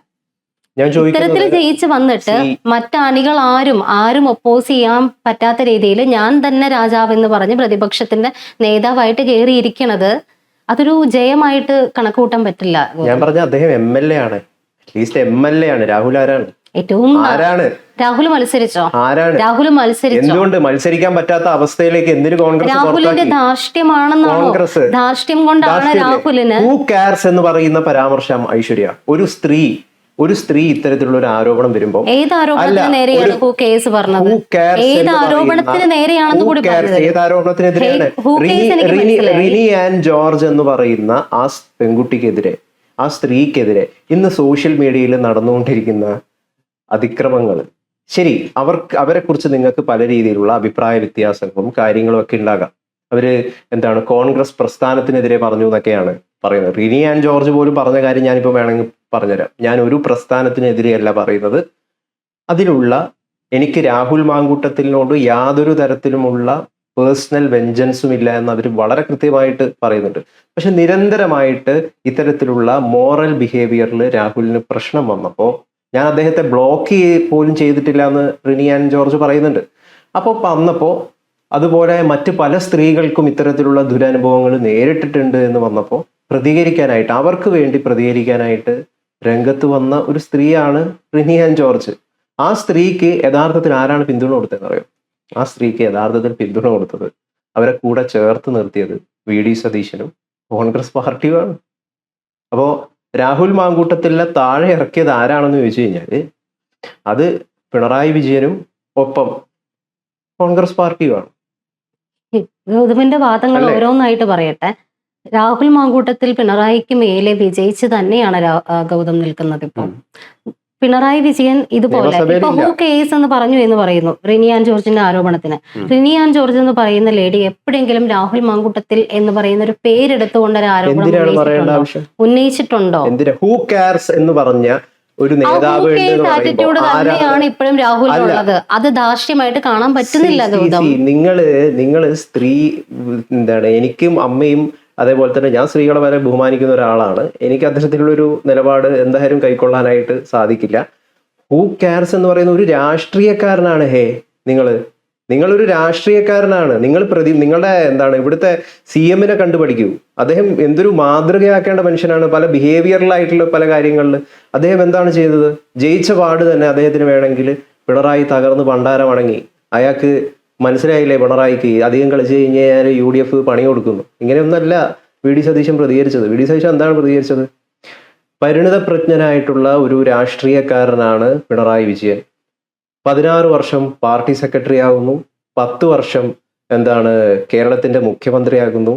Speaker 2: ഞാൻ
Speaker 1: ഇത്തരത്തിൽ
Speaker 2: ചോദിക്കുന്നത്
Speaker 1: ജയിച്ച് വന്നിട്ട് മറ്റണികൾ ആരും ഒപ്പോസ് ചെയ്യാൻ പറ്റാത്ത രീതിയിൽ ഞാൻ തന്നെ രാജാവ് എന്ന് പറഞ്ഞ് പ്രതിപക്ഷത്തിന്റെ നേതാവായിട്ട് കയറിയിരിക്കണത് അതൊരു ജയമായിട്ട് കണക്കുകൂട്ടാൻ പറ്റില്ല.
Speaker 2: ഞാൻ പറഞ്ഞ അദ്ദേഹം MLA ആണ്, അറ്റ്ലീസ്റ്റ് MLA ആണ്. രാഹുൽ ആരാണ്?
Speaker 1: ഏറ്റവും
Speaker 2: ആരാണ്?
Speaker 1: രാഹുൽ മത്സരിച്ചോ?
Speaker 2: ആരാണ്?
Speaker 1: രാഹുൽ മത്സരിച്ചോ?
Speaker 2: എന്തുകൊണ്ട് മത്സരിക്കാൻ പറ്റാത്ത അവസ്ഥയിലേക്ക് എന്തിനു കോൺഗ്രസ്
Speaker 1: രാഹുലിന്റെ
Speaker 2: പുറത്താക്കി?
Speaker 1: ധാർഷ്ട്യമാണെന്നാണോ?
Speaker 2: കോൺഗ്രസ്
Speaker 1: ധാർഷ്ട്യം കൊണ്ടാണ് രാഹുലിന്.
Speaker 2: ഹൂ കാർസ് എന്ന് പറയുന്ന പരാമർശം ഐശ്വര്യ, ഒരു സ്ത്രീ ഇത്തരത്തിലുള്ള ഒരു ആരോപണം വരുമ്പോൾ
Speaker 1: ഏത് ആരോപണത്തിന് നേരെയാണ് കേസ് പറഞ്ഞത്? ഏത് ആരോപണത്തിന് നേരെയാണെന്ന് കൂടി പറഞ്ഞത്?
Speaker 2: ഏത് ആരോപണത്തിനെതിരെയാണ്? റിനി ആൻഡ് ജോർജ് എന്ന് പറയുന്ന ആ പെൺകുട്ടിക്കെതിരെ, ആ സ്ത്രീക്കെതിരെ ഇന്ന് സോഷ്യൽ മീഡിയയിൽ നടന്നുകൊണ്ടിരിക്കുന്ന അതിക്രമങ്ങൾ, ശരി, അവരെ കുറിച്ച് നിങ്ങൾക്ക് പല രീതിയിലുള്ള അഭിപ്രായ വ്യത്യാസങ്ങളും കാര്യങ്ങളും ഒക്കെ ഉണ്ടാകാം. അവര് കോൺഗ്രസ് പ്രസ്ഥാനത്തിനെതിരെ പറഞ്ഞു എന്നൊക്കെയാണ് പറയുന്നത്. റിനി ആൻഡ് ജോർജ് പോലും പറഞ്ഞ കാര്യം ഞാനിപ്പോൾ വേണമെങ്കിൽ പറഞ്ഞുതരാം. ഞാൻ ഒരു പ്രസ്ഥാനത്തിനെതിരെയല്ല പറയുന്നത്. എനിക്ക് രാഹുൽ മാങ്കൂട്ടത്തിനോട് യാതൊരു തരത്തിലുമുള്ള പേഴ്സണൽ വെഞ്ചൻസും ഇല്ല എന്ന് അവർ വളരെ കൃത്യമായിട്ട് പറയുന്നുണ്ട്. പക്ഷെ നിരന്തരമായിട്ട് ഇത്തരത്തിലുള്ള മോറൽ ബിഹേവിയറിൽ രാഹുലിന് പ്രശ്നം വന്നപ്പോൾ ഞാൻ അദ്ദേഹത്തെ ബ്ലോക്ക് പോലും ചെയ്തിട്ടില്ല എന്ന് റിനി ആൻഡ് ജോർജ് പറയുന്നുണ്ട്. അപ്പോൾ വന്നപ്പോൾ അതുപോലെ മറ്റ് പല സ്ത്രീകൾക്കും ഇത്തരത്തിലുള്ള ദുരനുഭവങ്ങൾ നേരിട്ടിട്ടുണ്ട് എന്ന് വന്നപ്പോൾ പ്രതികരിക്കാനായിട്ട്, അവർക്ക് വേണ്ടി പ്രതികരിക്കാനായിട്ട് രംഗത്ത് വന്ന ഒരു സ്ത്രീയാണ് റിനി ആൻഡ് ജോർജ്. ആ സ്ത്രീക്ക് യഥാർത്ഥത്തിൽ ആരാണ് പിന്തുണ കൊടുത്തതെന്ന് അറിയോ? ആ സ്ത്രീക്ക് യഥാർത്ഥത്തിൽ പിന്തുണ കൊടുത്തത്, അവരെ കൂടെ ചേർത്ത് നിർത്തിയത് VD സതീശനും കോൺഗ്രസ് പാർട്ടിയുമാണ്. അപ്പോൾ രാഹുൽ മാങ്കൂട്ടത്തിലെ താഴെ ഇറക്കിയത് ആരാണെന്ന് ചോദിച്ചു കഴിഞ്ഞാൽ അത് പിണറായി വിജയനും ഒപ്പം കോൺഗ്രസ് പാർട്ടിയുമാണ്.
Speaker 1: ഗൗതമിന്റെ വാദങ്ങൾ ഓരോന്നായിട്ട് പറയട്ടെ. രാഹുൽ മാങ്കൂട്ടത്തിൽ പിണറായിക്ക് മേലെ വിജയിച്ച് തന്നെയാണ് ഗൗതം നിൽക്കുന്നത്. ഇപ്പം പിണറായി വിജയൻ ഇതുപോലെ ഇപ്പൊ ഹൂ കേസ് എന്ന് പറയുന്നു റിനി ആൻഡ് ജോർജിന്റെ ആരോപണത്തിന്. റിനി ആൻഡ് ജോർജ് എന്ന് പറയുന്ന ലേഡി എപ്പോഴെങ്കിലും രാഹുൽ മാങ്കൂട്ടത്തിൽ എന്ന് പറയുന്ന ഒരു പേരെടുത്തുകൊണ്ട് ഒരു ആരോപണം ഉന്നയിച്ചിട്ടുണ്ടോ?
Speaker 2: ഹൂ കാർസ് എന്ന് പറഞ്ഞ ഒരു നേതാവ്
Speaker 1: ആറ്റിറ്റ്യൂഡ് തന്നെയാണ് ഇപ്പോഴും രാഹുലിനുള്ളത്. അത് ധാർഷ്ട്യമായിട്ട് കാണാൻ പറ്റുന്നില്ല ഗൗതം.
Speaker 2: നിങ്ങള് സ്ത്രീ എനിക്കും അമ്മയും അതേപോലെ തന്നെ ഞാൻ സ്ത്രീകളെ വരെ ബഹുമാനിക്കുന്ന ഒരാളാണ്. എനിക്ക് അത്തരത്തിലുള്ളൊരു നിലപാട് എന്തായാലും കൈക്കൊള്ളാനായിട്ട് സാധിക്കില്ല. ഹൂ കാർസ് എന്ന് പറയുന്ന ഒരു രാഷ്ട്രീയക്കാരനാണ്. നിങ്ങളൊരു രാഷ്ട്രീയക്കാരനാണ്. നിങ്ങളുടെ ഇവിടുത്തെ CM-നെ കണ്ടുപഠിക്കൂ. അദ്ദേഹം എന്തൊരു മാതൃകയാക്കേണ്ട മനുഷ്യനാണ്. പല ബിഹേവിയറലായിട്ടുള്ള പല കാര്യങ്ങളിൽ അദ്ദേഹം എന്താണ് ചെയ്തത്? ജയിച്ച പാട് തന്നെ അദ്ദേഹത്തിന് വേണമെങ്കിൽ പിണറായി തകർന്ന് പണ്ടാരമടങ്ങി. അയാൾക്ക് മനസ്സിലായില്ലേ പിണറായിക്ക് അധികം കളിച്ചു കഴിഞ്ഞാൽ UDF പണി കൊടുക്കുന്നു. ഇങ്ങനെയൊന്നല്ല VD സതീശൻ പ്രതികരിച്ചത്. VD സതീശൻ എന്താണ് പ്രതികരിച്ചത്? പരിണിതപ്രജ്ഞനായിട്ടുള്ള ഒരു രാഷ്ട്രീയക്കാരനാണ് പിണറായി വിജയൻ. 16 വർഷം പാർട്ടി സെക്രട്ടറി ആകുന്നു, 10 വർഷം കേരളത്തിന്റെ മുഖ്യമന്ത്രിയാകുന്നു.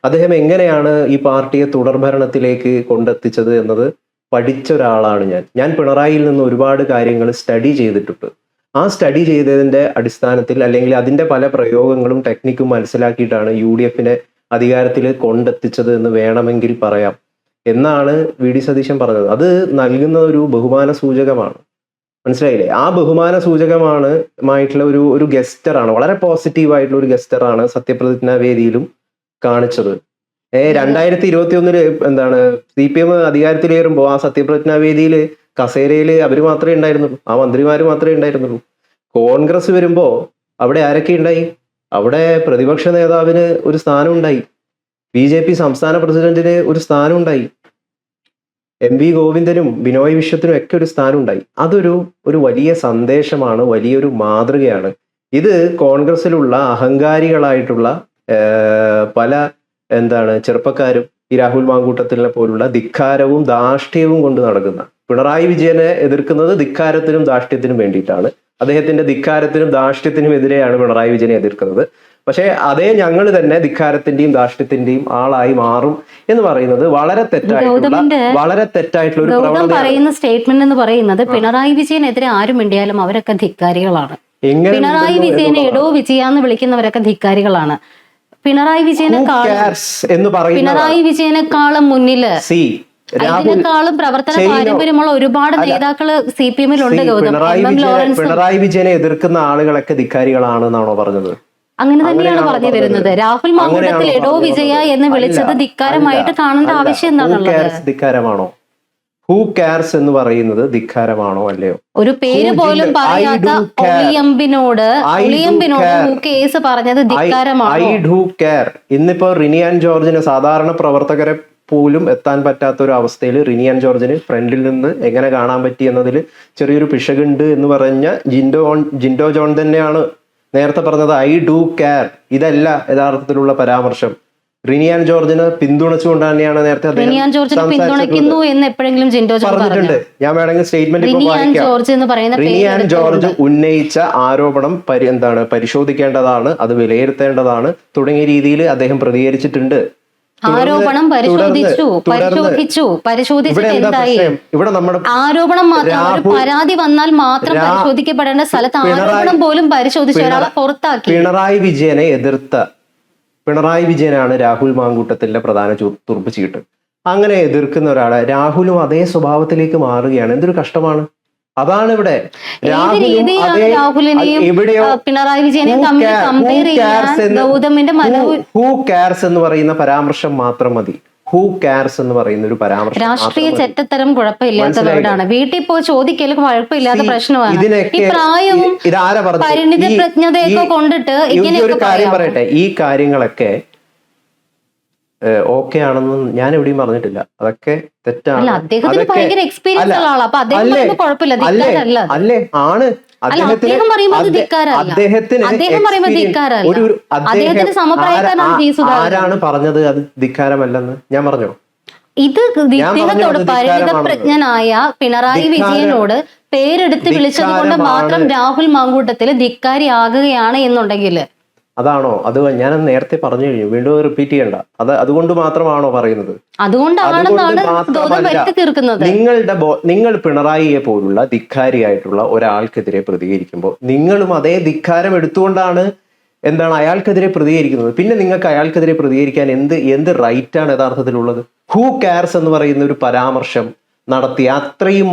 Speaker 2: അദ്ദേഹം എങ്ങനെയാണ് ഈ പാർട്ടിയെ തുടർഭരണത്തിലേക്ക് കൊണ്ടെത്തിച്ചത് എന്നത് പഠിച്ച ഒരാളാണ് ഞാൻ പിണറായിയിൽ നിന്ന് ഒരുപാട് കാര്യങ്ങൾ സ്റ്റഡി ചെയ്തിട്ടുണ്ട്. ആ സ്റ്റഡി ചെയ്തതിന്റെ അടിസ്ഥാനത്തിൽ അല്ലെങ്കിൽ അതിന്റെ പല പ്രയോഗങ്ങളും ടെക്നിക്കും മനസ്സിലാക്കിയിട്ടാണ് UDF-നെ അധികാരത്തിൽ കൊണ്ടെത്തിച്ചത് എന്ന് വേണമെങ്കിൽ പറയാം എന്നാണ് VD സതീശൻ പറഞ്ഞത്. അത് നൽകുന്ന ഒരു ബഹുമാന സൂചകമാണ്. മനസ്സിലായില്ലേ? ആ ബഹുമാന സൂചകമായിട്ടുള്ള ഒരു ഗസ്റ്ററാണ്, വളരെ പോസിറ്റീവായിട്ടുള്ള ഒരു ഗസ്റ്ററാണ് സത്യപ്രതിജ്ഞാ വേദിയിലും കാണിച്ചത്. 2021 CPM അധികാരത്തിലേറുമ്പോൾ ആ സത്യപ്രതിജ്ഞാ വേദിയിൽ കസേരയിൽ അവർ മാത്രമേ ഉണ്ടായിരുന്നുള്ളൂ, ആ മന്ത്രിമാര് മാത്രമേ ഉണ്ടായിരുന്നുള്ളൂ. കോൺഗ്രസ് വരുമ്പോ അവിടെ ആരൊക്കെ ഉണ്ടായി? അവിടെ പ്രതിപക്ഷ നേതാവിന് ഒരു സ്ഥാനം ഉണ്ടായി, BJP സംസ്ഥാന പ്രസിഡന്റിന് ഒരു സ്ഥാനം ഉണ്ടായി, MV ഗോവിന്ദനും ബിനോയ് വിശ്വത്തിനും ഒക്കെ ഒരു സ്ഥാനം ഉണ്ടായി. അതൊരു വലിയ സന്ദേശമാണ്, വലിയൊരു മാതൃകയാണ്. ഇത് കോൺഗ്രസിലുള്ള അഹങ്കാരികളായിട്ടുള്ള പല ചെറുപ്പക്കാരും ഈ രാഹുൽ മാങ്കൂട്ടത്തിനെ പോലുള്ള ധിക്കാരവും ധാർഷ്ട്യവും കൊണ്ട് നടക്കുന്ന പിണറായി വിജയനെ എതിർക്കുന്നത് ധിക്കാരത്തിനും ധാർഷ്ട്യത്തിനും വേണ്ടിയിട്ടാണ്. അദ്ദേഹത്തിന്റെ ധിക്കാരത്തിനും ധാർഷ്ട്യത്തിനും എതിരെയാണ് പിണറായി വിജയനെ എതിർക്കുന്നത്. പക്ഷെ അതേ ഞങ്ങൾ തന്നെ ധിക്കാരത്തിന്റെയും ധാർഷ്ട്യത്തിന്റെയും ആളായി മാറും എന്ന് പറയുന്നത് വളരെ തെറ്റായിട്ടുള്ള ഒരു
Speaker 1: ഗൗതം പറയുന്ന സ്റ്റേറ്റ്മെന്റ് എന്ന് പറയുന്നത് പിണറായി വിജയനെതിരെ ആരും മിണ്ടിയാലും അവരൊക്കെ ധിക്കാരികളാണ്. പിണറായി വിജയനെ എടോ വിജയാന്ന് വിളിക്കുന്നവരൊക്കെ ധിക്കാരികളാണ്. പിണറായി വിജയനെക്കാളും മുന്നില് അതിനേക്കാളും പ്രവർത്തന പാരമ്പര്യമുള്ള ഒരുപാട് നേതാക്കള് CPM-ലുണ്ട്. ഗൗതം
Speaker 2: പിണറായി വിജയനെ എതിർക്കുന്ന ആളുകളൊക്കെ ധിക്കാരികളാണെന്നാണോ പറഞ്ഞത്?
Speaker 1: അങ്ങനെ തന്നെയാണ് പറഞ്ഞു വരുന്നത്. രാഹുൽ മാങ്കൂട്ടത്തിൽ എടോ വിജയ എന്ന് വിളിച്ചത് ധിക്കാരമായിട്ട് കാണേണ്ട ആവശ്യം എന്താണുള്ളത്?
Speaker 2: ധിക്കാരമാണോ? ഹൂ കെയർസ് എന്ന് പറയുന്നത് ധിക്കാരമാണോ അല്ലയോ?
Speaker 1: ഒരു പേര് പോലും പറയാത്ത ഒളിയമ്പിനോട് കേസ് പറഞ്ഞത് ധിക്കാരമാണോ?
Speaker 2: I do care. ഇന്നിപ്പോ റിനി ആൻഡ് ജോർജിന് സാധാരണ പ്രവർത്തകരെ പോലും എത്താൻ പറ്റാത്ത ഒരു അവസ്ഥയിൽ റിനി ആൻഡ് ജോർജിന് ഫ്രണ്ടിൽ നിന്ന് എങ്ങനെ കാണാൻ പറ്റി എന്നതിൽ ചെറിയൊരു പിശകുണ്ട് എന്ന് പറഞ്ഞ ജിൻഡോ ജോൺ തന്നെയാണ് നേരത്തെ പറഞ്ഞത് ഐ ഡു കെയർ. ഇതല്ല യഥാർത്ഥത്തിലുള്ള പരാമർശം. റിനി ആൻഡ് ജോർജിനെ പിന്തുണച്ചുകൊണ്ട് തന്നെയാണ് നേരത്തെ
Speaker 1: പിന്തുണയ്ക്കുന്നു എന്ന് എപ്പോഴെങ്കിലും ജിൻഡോ ജോൺ
Speaker 2: പറഞ്ഞിട്ടുണ്ട്. ഞാൻ വേണമെങ്കിൽ സ്റ്റേറ്റ്മെന്റ് റിനി ആൻഡ് ജോർജ് ഉന്നയിച്ച ആരോപണം പരിശോധിക്കേണ്ടതാണ്, അത് വിലയിരുത്തേണ്ടതാണ് തുടങ്ങിയ രീതിയിൽ അദ്ദേഹം പ്രതികരിച്ചിട്ടുണ്ട്.
Speaker 1: ആരോപണം പരിശോധിച്ചിട്ട് എന്തായി? ആരോപണം മാത്രം പരാതി വന്നാൽ മാത്രം പരിശോധിക്കപ്പെടേണ്ട സ്ഥലത്ത് ആരോപണം പോലും പരിശോധിച്ച ഒരാളെ പുറത്താക്കി.
Speaker 2: പിണറായി വിജയനാണ് രാഹുൽ മാങ്കൂട്ടത്തിന്റെ പ്രധാന തുറുപ്പ് ചീട്ട്. അങ്ങനെ എതിർക്കുന്ന ഒരാളെ രാഹുലും അതേ സ്വഭാവത്തിലേക്ക് മാറുകയാണ്. എന്തൊരു കഷ്ടമാണ്. അതാണ് ഇവിടെ
Speaker 1: പിണറായി വിജയനെ
Speaker 2: ഹൂ കെയർസ് എന്ന് പറയുന്ന പരാമർശം മാത്രം മതി. ഹൂ കെയർസ് എന്ന് പറയുന്ന ഒരു പരാമർശം
Speaker 1: രാഷ്ട്രീയ ചെറ്റത്തരം കുഴപ്പമില്ലാത്തവരാണ്. വീട്ടിൽ പോയി ചോദിക്കലും കുഴപ്പമില്ലാത്ത പ്രശ്നമാണ്. ഈ പ്രായവും പരിണിത പ്രജ്ഞതയൊക്കെ കൊണ്ടിട്ട്
Speaker 2: ഒരു കാര്യം പറയട്ടെ, ഈ കാര്യങ്ങളൊക്കെ ഓക്കെ ആണെന്ന് ഞാൻ എവിടെയും പറഞ്ഞിട്ടില്ല. അതൊക്കെ തെറ്റാണ്. അല്ലേ ആണ്. ആരാണ് പറഞ്ഞത് അത് ധിക്കാരമല്ലെന്ന്? ഞാൻ പറഞ്ഞോ?
Speaker 1: ഇത് ഇദ്ദേഹത്തോട് പരിണിതപ്രജ്ഞനായ പിണറായി വിജയനോട് പേരെടുത്ത് വിളിച്ചത് കൊണ്ട് മാത്രം രാഹുൽ മാങ്കൂട്ടത്തിൽ ധിക്കാരി ആകുകയാണ് എന്നുണ്ടെങ്കിൽ
Speaker 2: അതാണോ? അത് ഞാൻ നേരത്തെ പറഞ്ഞു കഴിഞ്ഞു, വീണ്ടും റിപ്പീറ്റ് ചെയ്യണ്ട. അതുകൊണ്ട് മാത്രമാണോ പറയുന്നത്? നിങ്ങൾ പിണറായിയെ പോലുള്ള ധിക്കാരിയായിട്ടുള്ള ഒരാൾക്കെതിരെ പ്രതികരിക്കുമ്പോൾ നിങ്ങളും അതേ ധിക്കാരം എടുത്തുകൊണ്ടാണ് അയാൾക്കെതിരെ പ്രതികരിക്കുന്നത്. പിന്നെ നിങ്ങൾക്ക് അയാൾക്കെതിരെ പ്രതികരിക്കാൻ എന്ത് റൈറ്റാണ് യഥാർത്ഥത്തിലുള്ളത്? ഹൂ കെയർസ് എന്ന് പറയുന്ന ഒരു പരാമർശം നടത്തിയ അത്രയും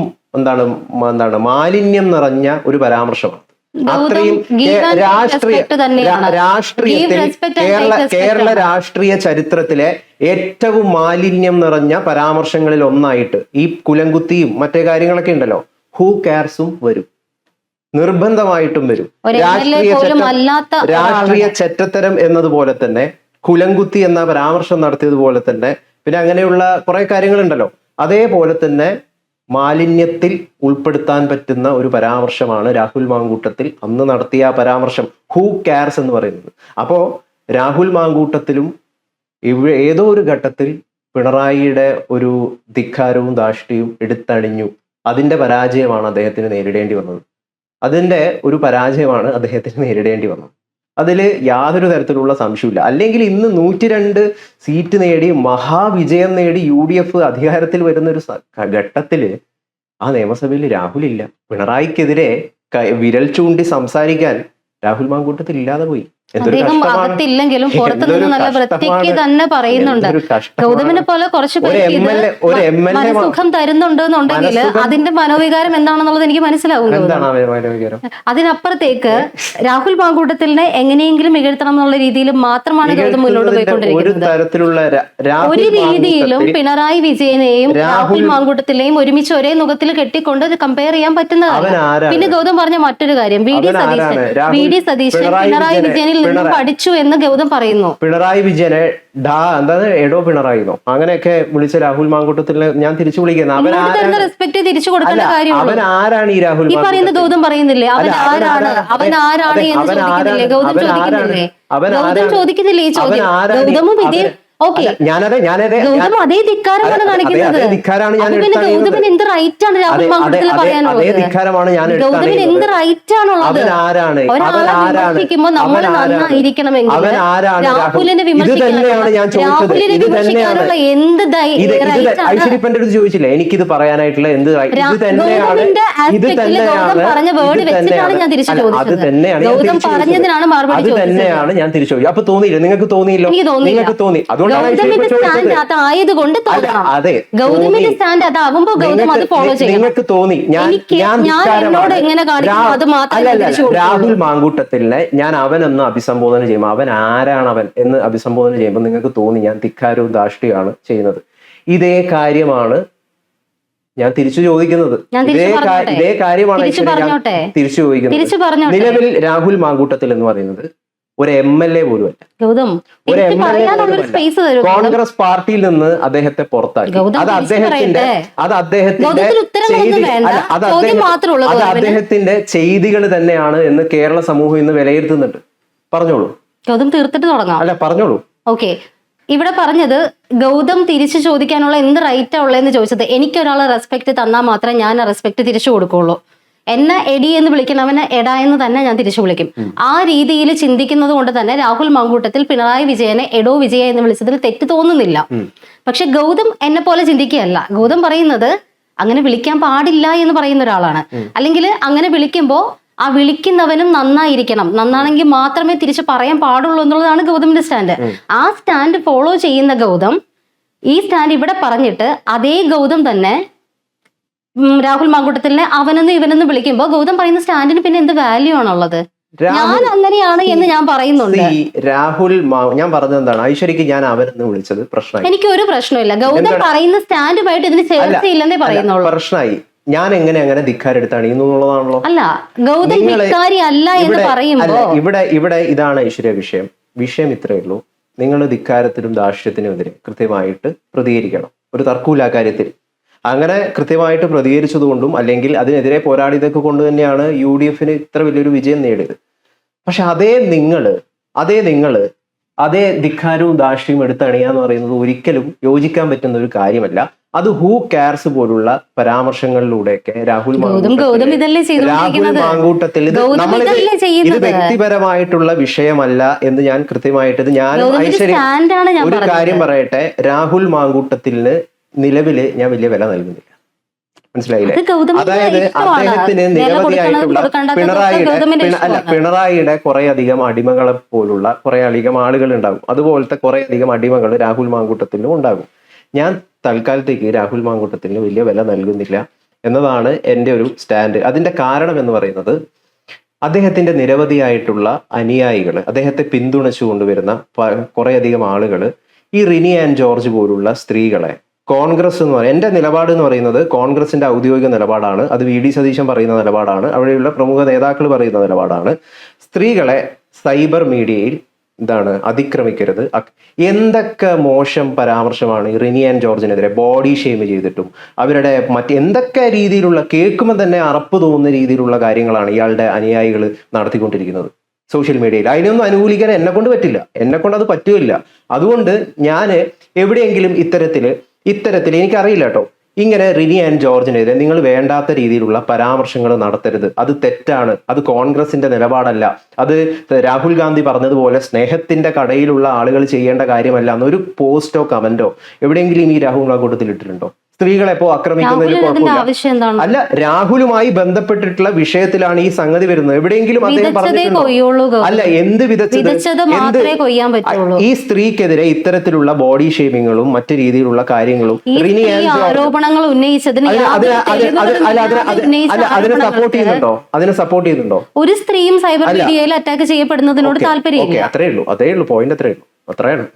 Speaker 2: മാലിന്യം നിറഞ്ഞ ഒരു പരാമർശമാണ്. അത്രയും കേരള രാഷ്ട്രീയ ചരിത്രത്തിലെ ഏറ്റവും മാലിന്യം നിറഞ്ഞ പരാമർശങ്ങളിൽ ഒന്നായിട്ട് ഈ കുലംകുത്തിയും മറ്റേ കാര്യങ്ങളൊക്കെ ഉണ്ടല്ലോ, ഹൂ കെയർസും വരും, നിർബന്ധമായിട്ടും വരും. രാഷ്ട്രീയ ചെറ്റത്തരം എന്നതുപോലെ തന്നെ കുലംകുത്തി എന്ന പരാമർശം നടത്തിയതുപോലെ തന്നെ പിന്നെ അങ്ങനെയുള്ള കുറെ കാര്യങ്ങളുണ്ടല്ലോ, അതേപോലെ തന്നെ മാലിന്യത്തിൽ ഉൾപ്പെടുത്താൻ പറ്റുന്ന ഒരു പരാമർശമാണ് രാഹുൽ മാങ്കൂട്ടത്തിൽ അന്ന് നടത്തിയ ആ പരാമർശം, ഹൂ കെയർസ് എന്ന് പറയുന്നത്. അപ്പോ രാഹുൽ മാങ്കൂട്ടത്തിലും ഏതോ ഒരു ഘട്ടത്തിൽ പിണറായിയുടെ ഒരു ധിക്കാരവും ധാർഷ്ട്യവും എടുത്തണിഞ്ഞു. അതിന്റെ പരാജയമാണ് അദ്ദേഹത്തിന് നേരിടേണ്ടി വന്നത്. അതിൽ യാതൊരു തരത്തിലുള്ള സംശയമില്ല. അല്ലെങ്കിൽ ഇന്ന് 102 സീറ്റ് നേടി മഹാവിജയം നേടി UDF അധികാരത്തിൽ വരുന്ന ഒരു ഘട്ടത്തില് ആ നിയമസഭയിൽ രാഹുൽ ഇല്ല. പിണറായിക്കെതിരെ വിരൽ ചൂണ്ടി സംസാരിക്കാൻ രാഹുൽ മാങ്കൂട്ടത്തിൽ ഇല്ലാതെ പോയി.
Speaker 1: അദ്ദേഹം അകത്തില്ലെങ്കിലും പുറത്തു നിന്ന് നല്ല വൃത്തിക്ക് തന്നെ പറയുന്നുണ്ട്. ഗൗതമിനെ പോലെ കുറച്ച് മനസുഖം തരുന്നുണ്ടെന്നുണ്ടെങ്കിൽ അതിന്റെ മനോവികാരം എന്താണെന്നുള്ളത് എനിക്ക് മനസ്സിലാവും. അതിനപ്പുറത്തേക്ക് രാഹുൽ മാങ്കൂട്ടത്തിനെ എങ്ങനെയെങ്കിലും ഇകഴ്ത്തണം എന്നുള്ള രീതിയിൽ മാത്രമാണ് ഗൗതം മുന്നോട്ട് പോയിക്കൊണ്ടിരിക്കുന്നത്. ഒരു രീതിയിലും പിണറായി വിജയനെയും രാഹുൽ മാങ്കൂട്ടത്തിനെയും ഒരുമിച്ച് ഒരേ മുഖത്തിൽ കെട്ടിക്കൊണ്ട് കമ്പയർ ചെയ്യാൻ പറ്റുന്നതാണ്. പിന്നെ ഗൗതം പറഞ്ഞ മറ്റൊരു കാര്യം, വി ഡി സതീശൻ പിണറായി വിജയനിൽ പഠിച്ചു എന്ന് ഗൗതം പറയുന്നു.
Speaker 2: പിണറായി വിജയനെ എടോ പിണറായിന്നോ അങ്ങനെയൊക്കെ വിളിച്ച രാഹുൽ മാങ്കൂട്ടത്തിനെ ഞാൻ തിരിച്ചു വിളിക്കുന്നത്
Speaker 1: റെസ്പെക്ട് തിരിച്ചു കൊടുക്കേണ്ട കാര്യമാണ്.
Speaker 2: അവൻ ആരാണ് ഈ രാഹുൽ
Speaker 1: ഈ പറയുന്ന ഗൗതം പറയുന്നില്ലേ അവൻ ആരാണ് എന്ന് ചോദിക്കുന്നില്ലേ? ഗൗതം ചോദിക്കുന്നില്ലേ? ഗൗതം ചോദിക്കുന്നില്ലേ ഈ ചോദ്യം? ഗൗതമും ഓക്കെ
Speaker 2: ഞാനതെ
Speaker 1: ഗൗതം അതേ ധിക്കാരമാണ് കാണിക്കുന്നത്.
Speaker 2: ധിക്കാരാണ് ഞാൻ
Speaker 1: അപ്പൊ പിന്നെ ഗൗതമിന് എന്ത് റൈറ്റ് ആണ് രാഹുൽ മാങ്കൂട്ടത്തിൽ
Speaker 2: അതേ
Speaker 1: പറയാനുള്ളത്?
Speaker 2: ധിക്കാരമാണ് ഞാൻ
Speaker 1: ഗൗതമിന് എന്ത് റൈറ്റ് ആണുള്ളത്?
Speaker 2: അവനാരാണ്
Speaker 1: ഒരാളെ വിമർശിക്കുമ്പോ നമ്മൾ നന്നായിരിക്കണമെങ്കിൽ രാഹുലിനെ വിമർശിക്കാനുള്ള എന്ത്
Speaker 2: ഐശ്വര്യപ്പന്റെ അടുത്ത് ചോദിച്ചില്ല എനിക്കിത് പറയാനായിട്ടുള്ള എന്ത് ഇത് തന്നെയാണ്
Speaker 1: പറഞ്ഞ വേർഡ് വെച്ചിട്ടാണ് ഞാൻ തിരിച്ചു ചോദിച്ചത്. ഗൗതം പറഞ്ഞതിനാണ് മറുപടി
Speaker 2: അത് തന്നെയാണ് ഞാൻ തിരിച്ചു ചോദിച്ചത്. അപ്പൊ തോന്നിയില്ല, നിങ്ങൾക്ക് തോന്നിയില്ലോ? നിങ്ങൾക്ക് തോന്നി, അതുകൊണ്ടാണ്
Speaker 1: ആയതുകൊണ്ട്
Speaker 2: അതെ
Speaker 1: ഗൗതമിന്റെ സ്റ്റാൻഡ് അതാവുമ്പോ ഗൗതം അത് ഫോളോ ചെയ്യണം.
Speaker 2: നിങ്ങൾക്ക് തോന്നി
Speaker 1: എന്നോട് എങ്ങനെ കാണിക്കും അത് മാത്രമേ.
Speaker 2: രാഹുൽ മാങ്കൂട്ടത്തിലിനെ ഞാൻ അവനൊന്ന് അഭിസംബോധന ചെയ്യുമ്പോൾ അവൻ ആരാണ് അവൻ എന്ന് അഭിസംബോധന ചെയ്യുമ്പോൾ നിങ്ങൾക്ക് തോന്നി ഞാൻ ധിക്കാരവും ധാർഷ്ട്യമാണ് ചെയ്യുന്നത്. ഇതേ കാര്യമാണ് ഞാൻ തിരിച്ചു ചോദിക്കുന്നത്. ഇതേ കാര്യമാണ് തിരിച്ചു ചോദിക്കുന്നത്. നിലവിൽ രാഹുൽ മാങ്കൂട്ടത്തിൽ എന്ന് പറയുന്നത് ഒരു MLA പോലും അല്ല. ഒരു കോൺഗ്രസ് പാർട്ടിയിൽ നിന്ന് അദ്ദേഹത്തെ പുറത്താക്കി. അത് അദ്ദേഹത്തിന്റെ ചെയ്തികൾ തന്നെയാണ് എന്ന് കേരള സമൂഹം ഇന്ന് വിലയിരുത്തുന്നുണ്ട്. പറഞ്ഞോളൂ.
Speaker 1: ഗൗതം തീർത്തിട്ട് തുടങ്ങാം.
Speaker 2: അല്ല, പറഞ്ഞോളൂ.
Speaker 1: ഓക്കെ, ഇവിടെ പറഞ്ഞത് ഗൗതം തിരിച്ചു ചോദിക്കാനുള്ള എന്ത് റൈറ്റാ ഉള്ളതെന്ന് ചോദിച്ചത്. എനിക്കൊരാളെ റെസ്പെക്ട് തന്നാൽ മാത്രമേ ഞാൻ ആ റെസ്പെക്ട് തിരിച്ചു കൊടുക്കുള്ളൂ. എന്നെ എടി എന്ന് വിളിക്കണവനെ എടാ എന്ന് തന്നെ ഞാൻ തിരിച്ചു വിളിക്കും. ആ രീതിയിൽ ചിന്തിക്കുന്നത് കൊണ്ട് തന്നെ രാഹുൽ മാങ്കൂട്ടത്തിൽ പിണറായി വിജയനെ എടോ വിജയ എന്ന് വിളിച്ചതിൽ തെറ്റ് തോന്നുന്നില്ല. പക്ഷെ ഗൗതം എന്നെ പോലെ ചിന്തിക്കുകയല്ല. ഗൗതം പറയുന്നത് അങ്ങനെ വിളിക്കാൻ പാടില്ല എന്ന് പറയുന്ന ഒരാളാണ്. അല്ലെങ്കിൽ അങ്ങനെ വിളിക്കുമ്പോൾ ആ വിളിക്കുന്നവനും നന്നായിരിക്കണം, നന്നാണെങ്കിൽ മാത്രമേ തിരിച്ചു പറയാൻ പാടുള്ളൂ എന്നുള്ളതാണ് ഗൗതമിന്റെ സ്റ്റാൻഡ്. ആ സ്റ്റാൻഡ് ഫോളോ ചെയ്യുന്ന ഗൗതം ഈ സ്റ്റാൻഡ് ഇവിടെ പറഞ്ഞിട്ട് അതേ ഗൗതം തന്നെ രാഹുൽ മാങ്കൂട്ടത്തിലിനെ അവനെന്ന് ഇവനെന്ന് വിളിക്കുമ്പോൾ ഗൗതം പറയുന്ന സ്റ്റാൻഡിന് പിന്നെ എന്ത് വാല്യൂ ആണുള്ളത്? ഞാൻ അങ്ങനെയാണ് എന്ന് ഞാൻ പറയുന്നുണ്ട്.
Speaker 2: രാഹുൽ ഞാൻ പറഞ്ഞത് എന്താണ്, ഐശ്വര്യക്ക് ഞാൻ അവനെന്ന് വിളിച്ചത് പ്രശ്നമായി.
Speaker 1: എനിക്ക് ഒരു പ്രശ്നമില്ല. ഗൗതം പറയുന്ന സ്റ്റാൻഡുമായിട്ട് ഇതിന് ചേർച്ചയില്ലെന്നേ പറയുന്നുള്ളൂ.
Speaker 2: പ്രശ്നമായി. ഞാൻ അങ്ങനെ ധിക്കാരെടുത്താണ് എന്നുള്ളതാണല്ലോ.
Speaker 1: അല്ല, ഗൗതം ധിക്കാരി അല്ല എന്ന് പറയുമ്പോ
Speaker 2: ഇവിടെ ഇതാണ് ഐശ്വര്യ വിഷയം ഇത്രയേ ഉള്ളൂ. നിങ്ങൾ ധിക്കാരത്തിനും ധാർഷ്ട്യത്തിനുമെതിരെ കൃത്യമായിട്ട് പ്രതികരിക്കണം. ഒരു തർക്കമില്ല കാര്യത്തിൽ. അങ്ങനെ കൃത്യമായിട്ട് പ്രതികരിച്ചതുകൊണ്ടും അല്ലെങ്കിൽ അതിനെതിരെ പോരാടിയതൊക്കെ കൊണ്ട് തന്നെയാണ് UDF ഇത്ര വലിയൊരു വിജയം നേടിയത്. പക്ഷെ അതേ നിങ്ങള് അതേ ധിക്കാരവും ധാർഷ്ട്യവും എടുത്തണിയാന്ന് പറയുന്നത് ഒരിക്കലും യോജിക്കാൻ പറ്റുന്ന ഒരു കാര്യമല്ല. അത് ഹൂ കെയർസ് പോലുള്ള പരാമർശങ്ങളിലൂടെയൊക്കെ രാഹുൽ മാങ്കൂട്ടത്തിൽ ഇത് വ്യക്തിപരമായിട്ടുള്ള വിഷയമല്ല എന്ന് ഞാൻ കൃത്യമായിട്ട് ഒരു കാര്യം പറയട്ടെ. രാഹുൽ മാങ്കൂട്ടത്തിന് നിലവില് ഞാൻ വലിയ വില നൽകുന്നില്ല. മനസ്സിലായില്ലേ? അതായത് അദ്ദേഹത്തിന് നിരവധിയായിട്ടുള്ള പിണറായിയുടെ കുറെ അധികം അടിമകളെ പോലുള്ള കുറെ അധികം ആളുകൾ ഉണ്ടാകും. അതുപോലത്തെ കുറെ അധികം അടിമകൾ രാഹുൽ മാങ്കൂട്ടത്തിലും ഉണ്ടാകും. ഞാൻ തൽക്കാലത്തേക്ക് രാഹുൽ മാങ്കൂട്ടത്തിന് വലിയ വില നൽകുന്നില്ല എന്നതാണ് എൻ്റെ ഒരു സ്റ്റാൻഡ്. അതിന്റെ കാരണം എന്ന് പറയുന്നത് അദ്ദേഹത്തിന്റെ നിരവധിയായിട്ടുള്ള അനുയായികൾ, അദ്ദേഹത്തെ പിന്തുണച്ചു കൊണ്ടുവരുന്ന കുറെ അധികം ആളുകൾ ഈ റിനി ആൻഡ് ജോർജ് പോലുള്ള സ്ത്രീകളെ കോൺഗ്രസ് എന്ന് പറയുന്നത്, എൻ്റെ നിലപാട് എന്ന് പറയുന്നത് കോൺഗ്രസിന്റെ ഔദ്യോഗിക നിലപാടാണ്. അത് VD സതീശൻ പറയുന്ന നിലപാടാണ്. അവിടെയുള്ള പ്രമുഖ നേതാക്കൾ പറയുന്ന നിലപാടാണ്. സ്ത്രീകളെ സൈബർ മീഡിയയിൽ അതിക്രമിക്കരുത്. എന്തൊക്കെ മോശം പരാമർശമാണ് റിനി ആൻഡ് ജോർജിനെതിരെ ബോഡി ഷെയിം ചെയ്തിട്ടും അവരുടെ എന്തൊക്കെ രീതിയിലുള്ള കേൾക്കുമ്പോൾ തന്നെ അറപ്പ് തോന്നുന്ന രീതിയിലുള്ള കാര്യങ്ങളാണ് ഇയാളുടെ അനുയായികൾ നടത്തിക്കൊണ്ടിരിക്കുന്നത് സോഷ്യൽ മീഡിയയിൽ. അതിനൊന്നും അനുകൂലിക്കാൻ എന്നെ കൊണ്ട് പറ്റില്ല, എന്നെ കൊണ്ട് അത് പറ്റുകയില്ല. അതുകൊണ്ട് ഞാൻ എവിടെയെങ്കിലും ഇത്തരത്തില് എനിക്കറിയില്ല കേട്ടോ, ഇങ്ങനെ റിനി ആൻഡ് ജോർജിനെതിരെ നിങ്ങൾ വേണ്ടാത്ത രീതിയിലുള്ള പരാമർശങ്ങൾ നടത്തരുത്. അത് തെറ്റാണ്. അത് കോൺഗ്രസിന്റെ നിലപാടല്ല. അത് രാഹുൽ ഗാന്ധി പറഞ്ഞതുപോലെ സ്നേഹത്തിന്റെ കടയിലുള്ള ആളുകൾ ചെയ്യേണ്ട കാര്യമല്ല എന്നൊരു പോസ്റ്റോ കമന്റോ എവിടെയെങ്കിലും ഈ രാഹുൽ മാങ്കൂട്ടത്തിൽ ഇട്ടിട്ടുണ്ടോ? സ്ത്രീകളെ ഇപ്പോ ആക്രമിക്കുന്നതിൽ കുഴപ്പമില്ല. അല്ല, രാഹുലുമായി ബന്ധപ്പെട്ടിട്ടുള്ള വിഷയത്തിലാണ് ഈ സംഗതി വരുന്നത്. എവിടെയെങ്കിലും അദ്ദേഹം പറഞ്ഞിട്ടുണ്ടോ? അല്ല, എന്ത് വിധച്ചത്? ഈ സ്ത്രീക്കെതിരെ ഇത്തരത്തിലുള്ള ബോഡി ഷേമിങ്ങുകളും മറ്റു രീതിയിലുള്ള കാര്യങ്ങളും
Speaker 1: ആരോപണങ്ങൾ ഉന്നയിച്ചതിന്
Speaker 2: അതിനെ സപ്പോർട്ട് ചെയ്യുന്നുണ്ടോ?
Speaker 1: ഒരു സ്ത്രീയും സൈബർ മീഡിയയിൽ അറ്റാക്ക് ചെയ്യപ്പെടുന്നതിനോട് താല്പര്യം.
Speaker 2: അതേ ഉള്ളൂ പോയിന്റ്, അത്രേ ഉള്ളൂ.